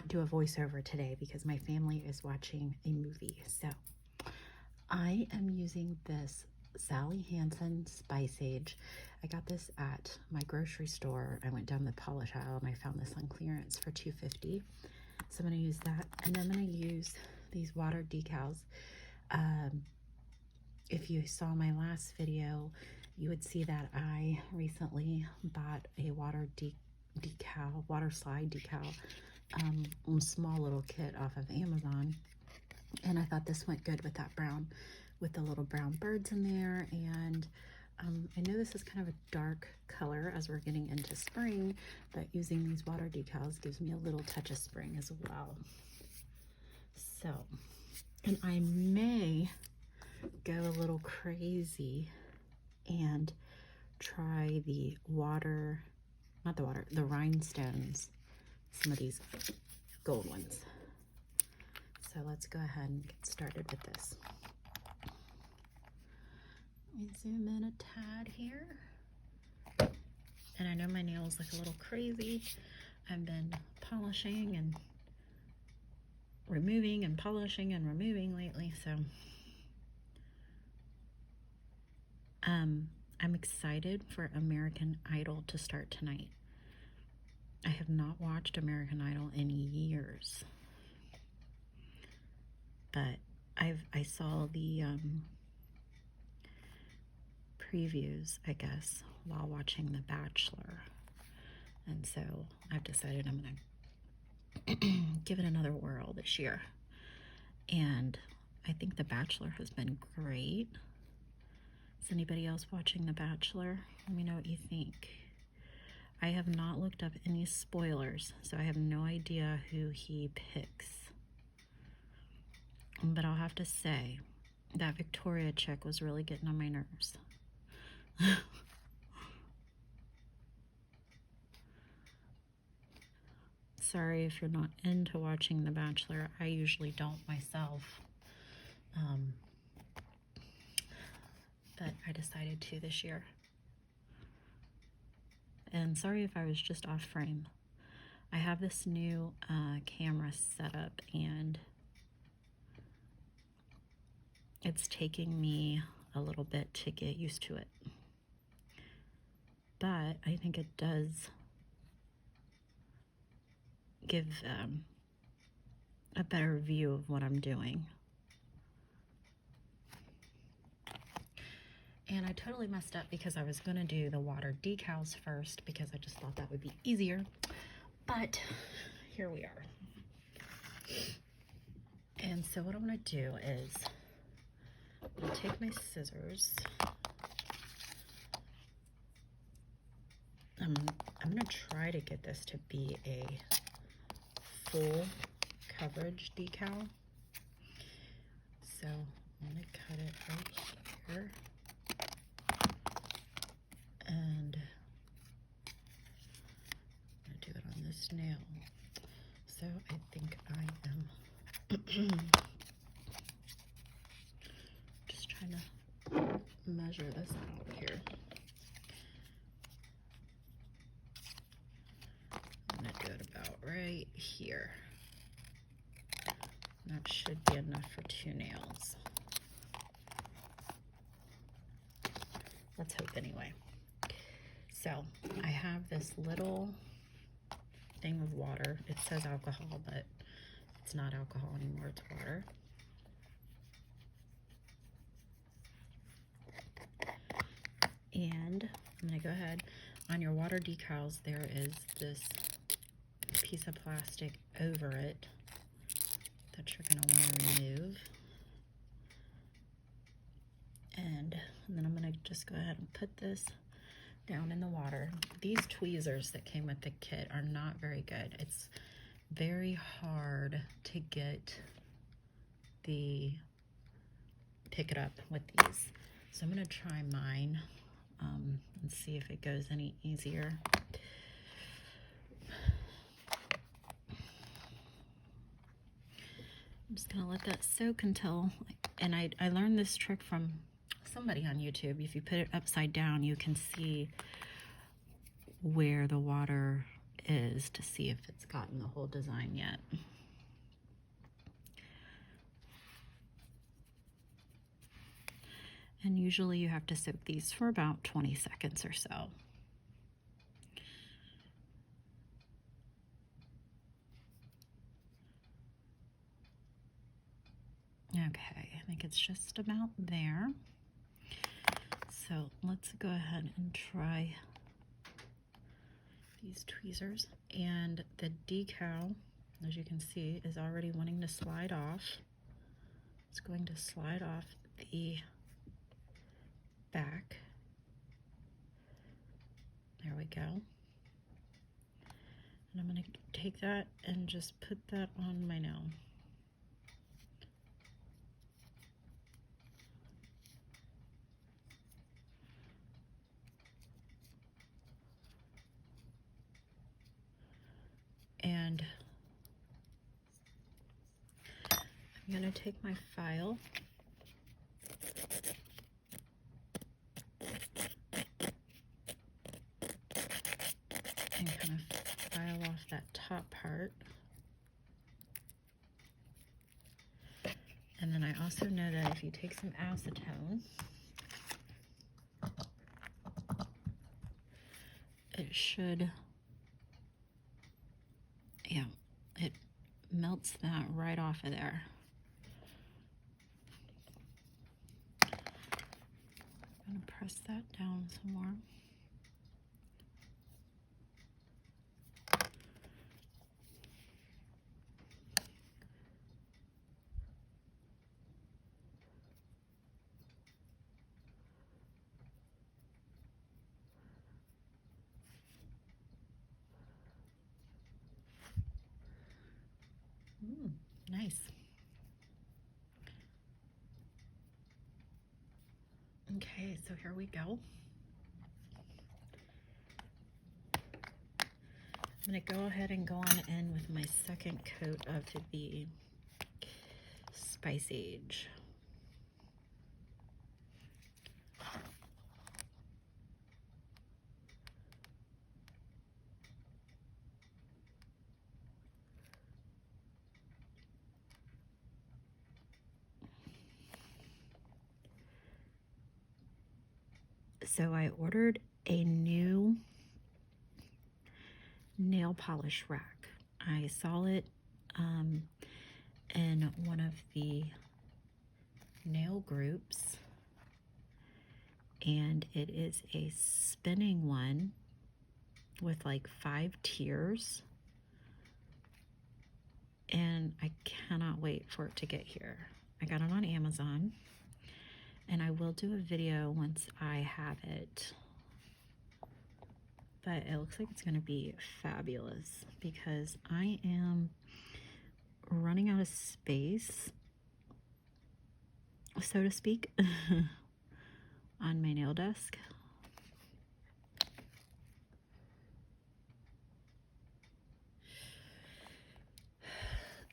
not do a voiceover today because my family is watching a movie. So I am using this Sally Hansen Spice Sage. I got this at my grocery store. I went down the polish aisle and I found this on clearance for $2.50. So I'm going to use that, and then I'm going to use these water decals. If you saw my last video, you would see that I recently bought a Waterslide decal, small little kit off of Amazon, and I thought this went good with that brown, with the little brown birds in there. And I know this is kind of a dark color as we're getting into spring, but using these water decals gives me a little touch of spring as well. So, and I may go a little crazy and try the rhinestones, some of these gold ones. So let's go ahead and get started with this. Let me zoom in a tad here. And I know my nails look a little crazy. I've been polishing and removing and polishing and removing lately, so I'm excited for American Idol to start tonight. I have not watched American Idol in years, but I saw the previews, I guess, while watching The Bachelor, and so I've decided I'm gonna give it another whirl this year. And I think The Bachelor has been great. Is anybody else watching The Bachelor? Let me know what you think. I have not looked up any spoilers, so I have no idea who he picks. But I'll have to say, that Victoria chick was really getting on my nerves. Sorry if you're not into watching The Bachelor. I usually don't myself. But I decided to this year. And sorry if I was just off frame. I have this new camera set up, and it's taking me a little bit to get used to it. But I think it does give a better view of what I'm doing. And I totally messed up because I was going to do the water decals first because I just thought that would be easier. But here we are. And so what I'm going to do is I'm going to take my scissors. I'm going to try to get this to be a full coverage decal. So I'm going to cut it right here. And I'm going to do it on this nail. So I think I am just trying to measure this out here. I'm going to do it about right here. That should be enough for 2 nails. Let's hope anyway. So I have this little thing of water. It says alcohol, but it's not alcohol anymore, it's water. And I'm gonna go ahead, on your water decals, there is this piece of plastic over it that you're gonna wanna remove. And then I'm gonna just go ahead and put this down in the water. These tweezers that came with the kit are not very good. It's very hard to get pick it up with these. So I'm gonna try mine and see if it goes any easier. I'm just gonna let that soak until, and I learned this trick from somebody on YouTube. If you put it upside down, you can see where the water is to see if it's gotten the whole design yet. And usually you have to soak these for about 20 seconds or so. Okay, I think it's just about there. So let's go ahead and try these tweezers. And the decal, as you can see, is already wanting to slide off. It's going to slide off the back. There we go. And I'm going to take that and just put that on my nail. And I'm going to take my file and kind of file off that top part. And then I also know that if you take some acetone, it should, yeah, it melts that right off of there. I'm going to press that down some more. Nice. Okay, so here we go. I'm going to go ahead and go on in with my second coat of the Spice Age. So I ordered a new nail polish rack. I saw it in one of the nail groups, and it is a spinning one with like 5 tiers, and I cannot wait for it to get here. I got it on Amazon, and I will do a video once I have it. But it looks like it's going to be fabulous because I am running out of space, so to speak, on my nail desk.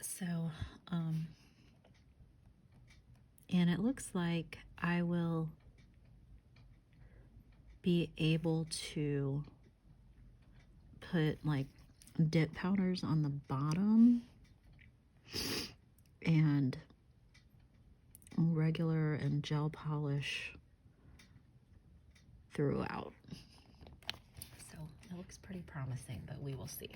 So, and it looks like I will be able to put like dip powders on the bottom and regular and gel polish throughout. So it looks pretty promising, but we will see.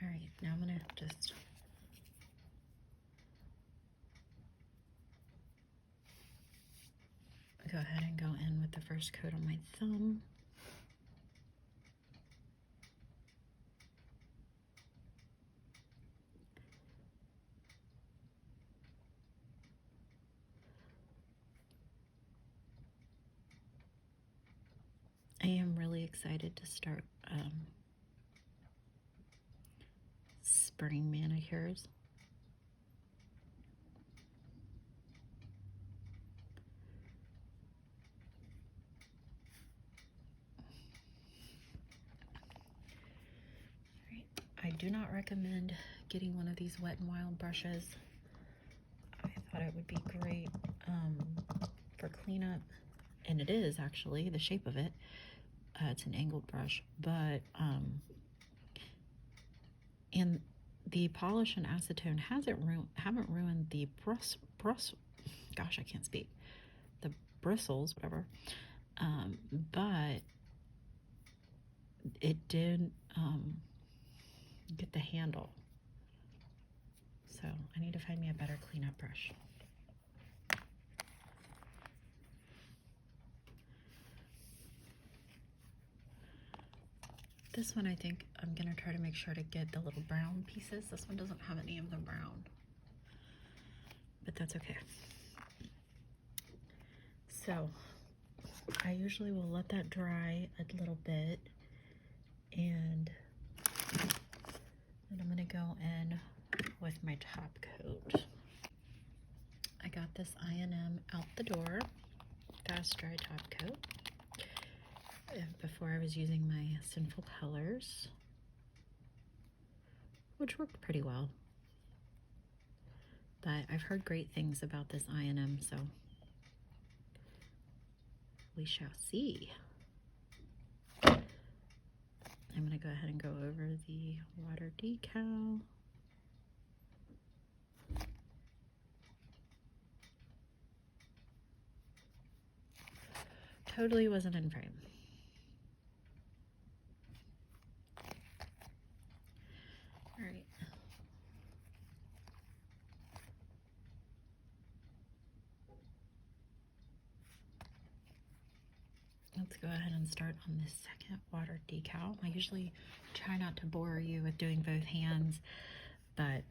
All right, now I'm gonna just go ahead and go in with the first coat on my thumb. I am really excited to start spring manicures. I do not recommend getting one of these Wet n Wild brushes. I thought it would be great for cleanup, and it is actually the shape of it. It's an angled brush, but and the polish and acetone haven't ruined the gosh, I can't speak, the bristles, whatever, but it did get the handle. So I need to find me a better cleanup brush. This one, I think I'm gonna try to make sure to get the little brown pieces. This one doesn't have any of the brown, but that's okay. So I usually will let that dry a little bit, and then I'm gonna go in with my top coat. I got this I&M out the door fast dry top coat. Before I was using my Sinful Colors, which worked pretty well. But I've heard great things about this I&M, so we shall see. I'm going to go ahead and go over the water decal. Totally wasn't in frame. All right. Let's go ahead and start on this second water decal. I usually try not to bore you with doing both hands, but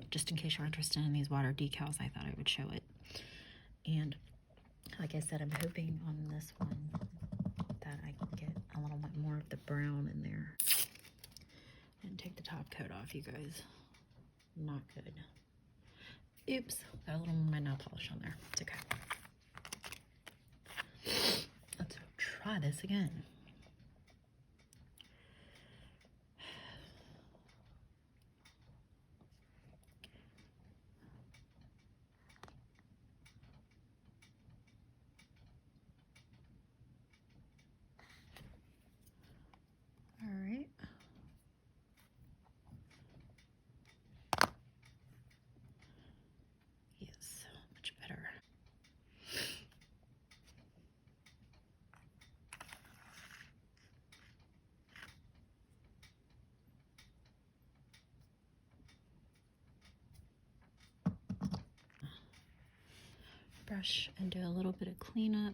just in case you're interested in these water decals, I thought I would show it. And like I said, I'm hoping on this one that I can get a little bit more of the brown in there. And take the top coat off, you guys. Not good. Oops, got a little more of my nail polish on there. It's okay. Let's try this again. All right. Yes, much better. Brush and do a little bit of cleanup.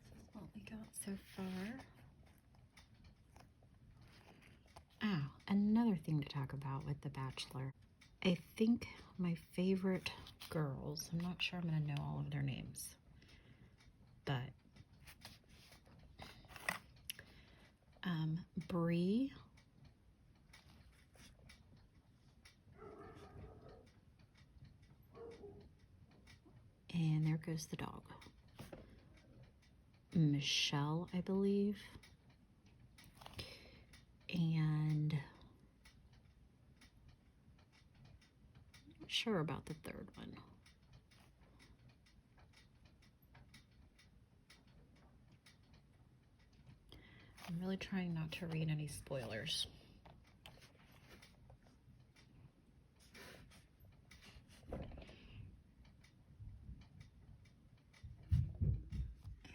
This is what we got so far. Oh, another thing to talk about with The Bachelor. I think my favorite girls, I'm not sure I'm going to know all of their names, but Bree, and there goes the dog. Michelle, I believe, and I'm not sure about the third one. I'm really trying not to read any spoilers.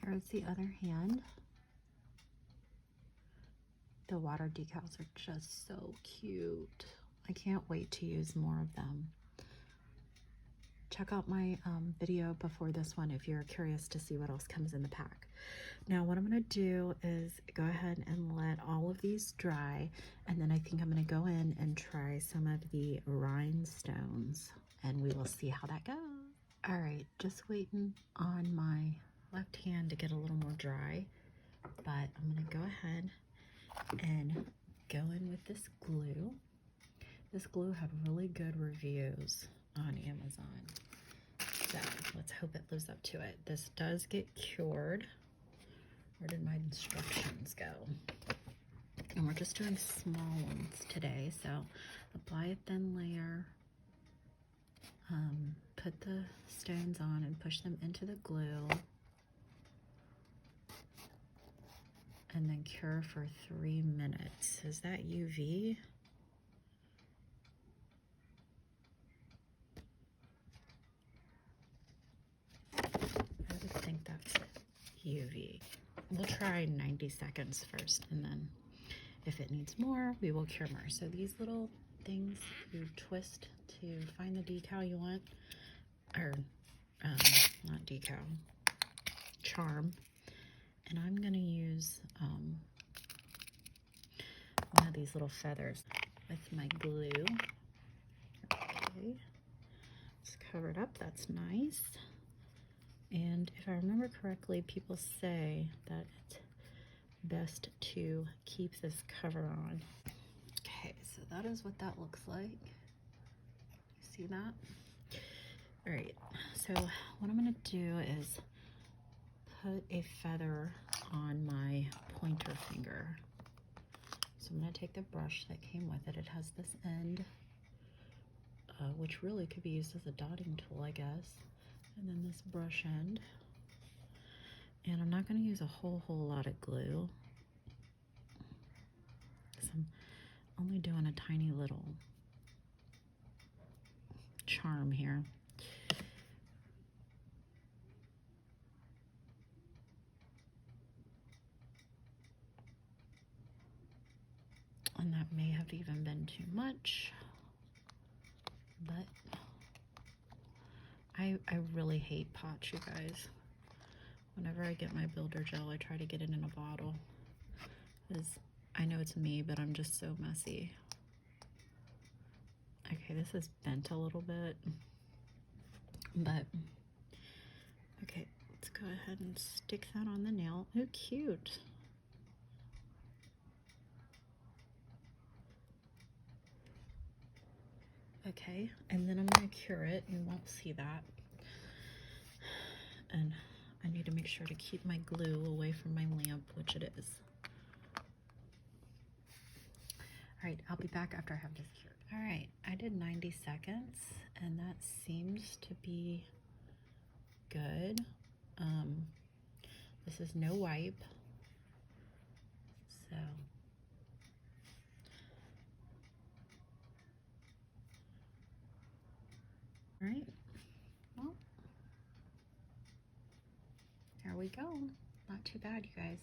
Here's the other hand. The water decals are just so cute. I can't wait to use more of them. Check out my video before this one if you're curious to see what else comes in the pack. Now what I'm going to do is go ahead and let all of these dry, and then I think I'm going to go in and try some of the rhinestones, and we will see how that goes. All right, just waiting on my left hand to get a little more dry, but I'm going to go ahead and go in with this glue. This glue had really good reviews on Amazon. So let's hope it lives up to it. This does get cured. Where did my instructions go? And we're just doing small ones today. So apply a thin layer. Put the stones on and push them into the glue. And then cure for 3 minutes. Is that UV? I would think that's UV. We'll try 90 seconds first, and then if it needs more, we will cure more. So these little things you twist to find the decal you want, or not decal, charm. And I'm gonna use one of these little feathers with my glue. Okay, it's covered up, that's nice. And if I remember correctly, people say that it's best to keep this cover on. Okay, so that is what that looks like. See that? All right, so what I'm gonna do is put a feather on my pointer finger. So I'm gonna take the brush that came with it. It has this end, which really could be used as a dotting tool, I guess. And then this brush end. And I'm not gonna use a whole lot of glue, because I'm only doing a tiny little charm here. And that may have even been too much, but I really hate pots, you guys. Whenever I get my builder gel, I try to get it in a bottle, because I know it's me, but I'm just so messy. Okay, this is bent a little bit, but okay, let's go ahead and stick that on the nail. Oh, cute. Okay, and then I'm gonna cure it. You won't see that. And I need to make sure to keep my glue away from my lamp, which it is. All right, I'll be back after I have this cured. All right, I did 90 seconds, and that seems to be good. This is no wipe, so. All right, well, there we go. Not too bad, you guys.